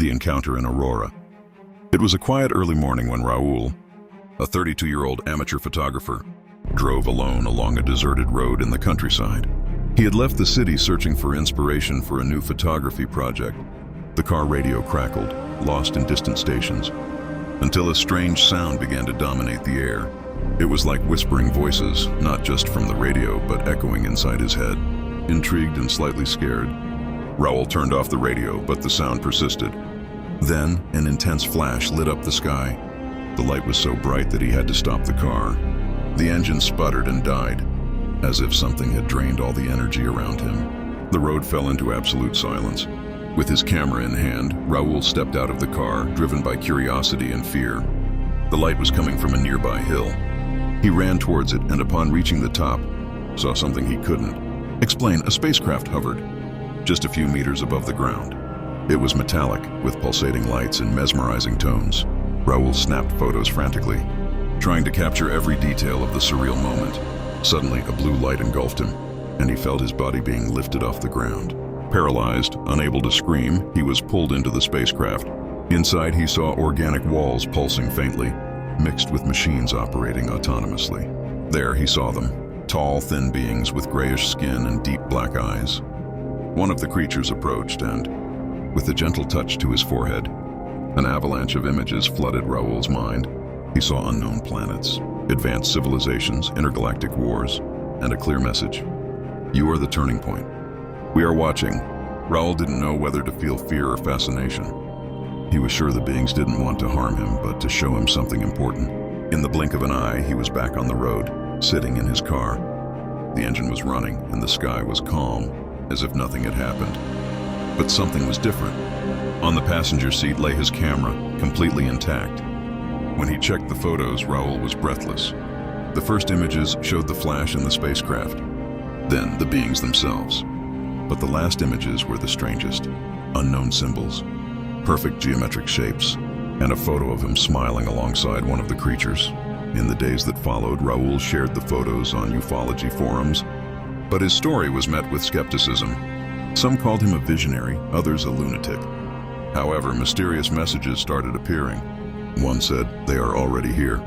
The encounter in Aurora. It was a quiet early morning when Raul, a 32-year-old amateur photographer, drove alone along a deserted road in the countryside. He had left the city searching for inspiration for a new photography project. The car radio crackled, lost in distant stations, until a strange sound began to dominate the air. It was like whispering voices, not just from the radio, but echoing inside his head. Intrigued and slightly scared, Raul turned off the radio, but the sound persisted. Then, an intense flash lit up the sky. The light was so bright that he had to stop the car. The engine sputtered and died, as if something had drained all the energy around him. The road fell into absolute silence. With his camera in hand, Raul stepped out of the car, driven by curiosity and fear. The light was coming from a nearby hill. He ran towards it, and upon reaching the top, saw something he couldn't explain. A spacecraft hovered, just a few meters above the ground. It was metallic, with pulsating lights and mesmerizing tones. Raul snapped photos frantically, trying to capture every detail of the surreal moment. Suddenly, a blue light engulfed him, and he felt his body being lifted off the ground. Paralyzed, unable to scream, he was pulled into the spacecraft. Inside, he saw organic walls pulsing faintly, mixed with machines operating autonomously. There he saw them, tall, thin beings with grayish skin and deep black eyes. One of the creatures approached and, with a gentle touch to his forehead, an avalanche of images flooded Raul's mind. He saw unknown planets, advanced civilizations, intergalactic wars, and a clear message. You are the turning point. We are watching. Raul didn't know whether to feel fear or fascination. He was sure the beings didn't want to harm him, but to show him something important. In the blink of an eye, he was back on the road, sitting in his car. The engine was running, and the sky was calm, as if nothing had happened. But something was different. On the passenger seat lay his camera, completely intact. When he checked the photos, Raul was breathless. The first images showed the flash in the spacecraft, then the beings themselves. But the last images were the strangest. Unknown symbols, perfect geometric shapes, and a photo of him smiling alongside one of the creatures. In the days that followed, Raul shared the photos on ufology forums, but his story was met with skepticism. Some called him a visionary, others a lunatic. However, mysterious messages started appearing. One said, "They are already here.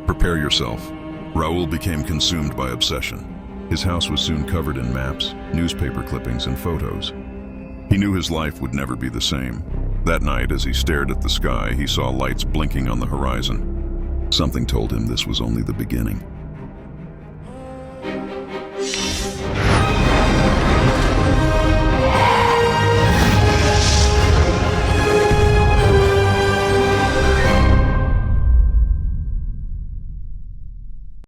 Prepare yourself." Raul became consumed by obsession. His house was soon covered in maps, newspaper clippings, and photos. He knew his life would never be the same. That night, as he stared at the sky, he saw lights blinking on the horizon. Something told him this was only the beginning.